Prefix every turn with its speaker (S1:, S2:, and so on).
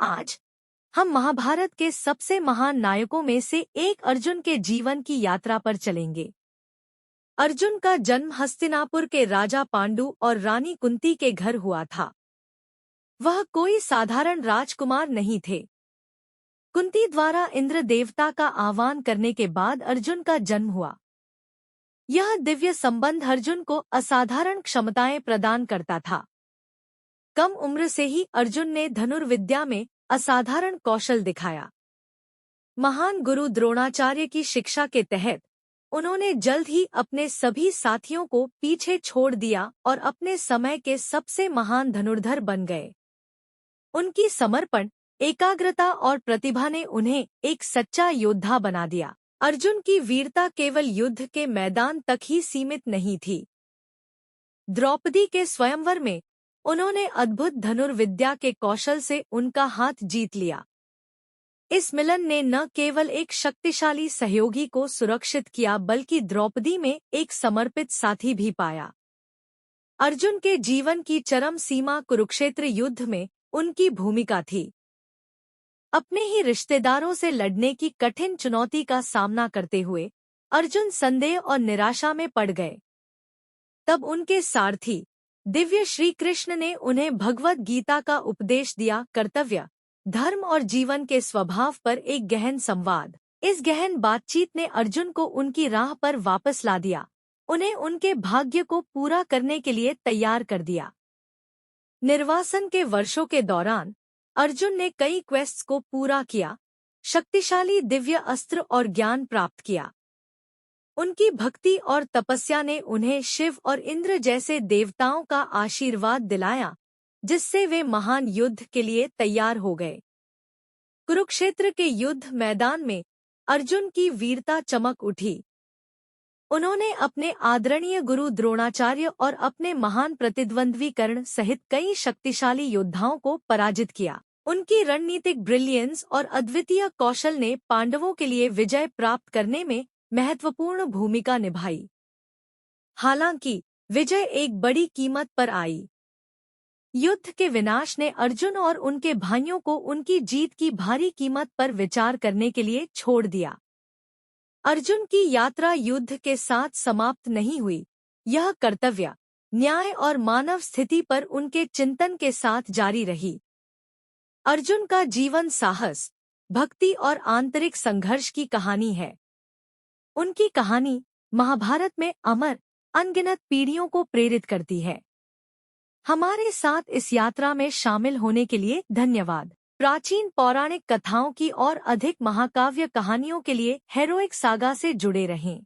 S1: आज हम महाभारत के सबसे महान नायकों में से एक अर्जुन के जीवन की यात्रा पर चलेंगे। अर्जुन का जन्म हस्तिनापुर के राजा पांडु और रानी कुंती के घर हुआ था। वह कोई साधारण राजकुमार नहीं थे। कुंती द्वारा इंद्र देवता का आह्वान करने के बाद अर्जुन का जन्म हुआ। यह दिव्य संबंध अर्जुन को असाधारण क्षमताएं प्रदान करता था। कम उम्र से ही अर्जुन ने धनुर्विद्या में असाधारण कौशल दिखाया। महान गुरु द्रोणाचार्य की शिक्षा के तहत उन्होंने जल्द ही अपने सभी साथियों को पीछे छोड़ दिया और अपने समय के सबसे महान धनुर्धर बन गए। उनकी समर्पण, एकाग्रता और प्रतिभा ने उन्हें एक सच्चा योद्धा बना दिया। अर्जुन की वीरता केवल युद्ध के मैदान तक ही सीमित नहीं थी। द्रौपदी के स्वयंवर में उन्होंने अद्भुत धनुर्विद्या के कौशल से उनका हाथ जीत लिया। इस मिलन ने न केवल एक शक्तिशाली सहयोगी को सुरक्षित किया बल्कि द्रौपदी में एक समर्पित साथी भी पाया। अर्जुन के जीवन की चरम सीमा कुरुक्षेत्र युद्ध में उनकी भूमिका थी। अपने ही रिश्तेदारों से लड़ने की कठिन चुनौती का सामना करते हुए अर्जुन संदेह और निराशा में पड़ गए। तब उनके सारथी दिव्य श्री कृष्ण ने उन्हें भगवद गीता का उपदेश दिया। कर्तव्य, धर्म और जीवन के स्वभाव पर एक गहन संवाद। इस गहन बातचीत ने अर्जुन को उनकी राह पर वापस ला दिया, उन्हें उनके भाग्य को पूरा करने के लिए तैयार कर दिया। निर्वासन के वर्षों के दौरान अर्जुन ने कई क्वेस्ट्स को पूरा किया, शक्तिशाली दिव्य अस्त्र और ज्ञान प्राप्त किया। उनकी भक्ति और तपस्या ने उन्हें शिव और इंद्र जैसे देवताओं का आशीर्वाद दिलाया, जिससे वे महान युद्ध के लिए तैयार हो गए। कुरुक्षेत्र के युद्ध मैदान में अर्जुन की वीरता चमक उठी। उन्होंने अपने आदरणीय गुरु द्रोणाचार्य और अपने महान प्रतिद्वंद्वी कर्ण सहित कई शक्तिशाली योद्धाओं को पराजित किया। उनकी रणनीतिक ब्रिलियंस और अद्वितीय कौशल ने पांडवों के लिए विजय प्राप्त करने में महत्वपूर्ण भूमिका निभाई। हालांकि विजय एक बड़ी कीमत पर आई। युद्ध के विनाश ने अर्जुन और उनके भाइयों को उनकी जीत की भारी कीमत पर विचार करने के लिए छोड़ दिया। अर्जुन की यात्रा युद्ध के साथ समाप्त नहीं हुई। यह कर्तव्य, न्याय और मानव स्थिति पर उनके चिंतन के साथ जारी रही। अर्जुन का जीवन साहस, भक्ति और आंतरिक संघर्ष की कहानी है। उनकी कहानी महाभारत में अमर, अनगिनत पीढ़ियों को प्रेरित करती है। हमारे साथ इस यात्रा में शामिल होने के लिए धन्यवाद। प्राचीन पौराणिक कथाओं की और अधिक महाकाव्य कहानियों के लिए हेरोइक सागा से जुड़े रहें।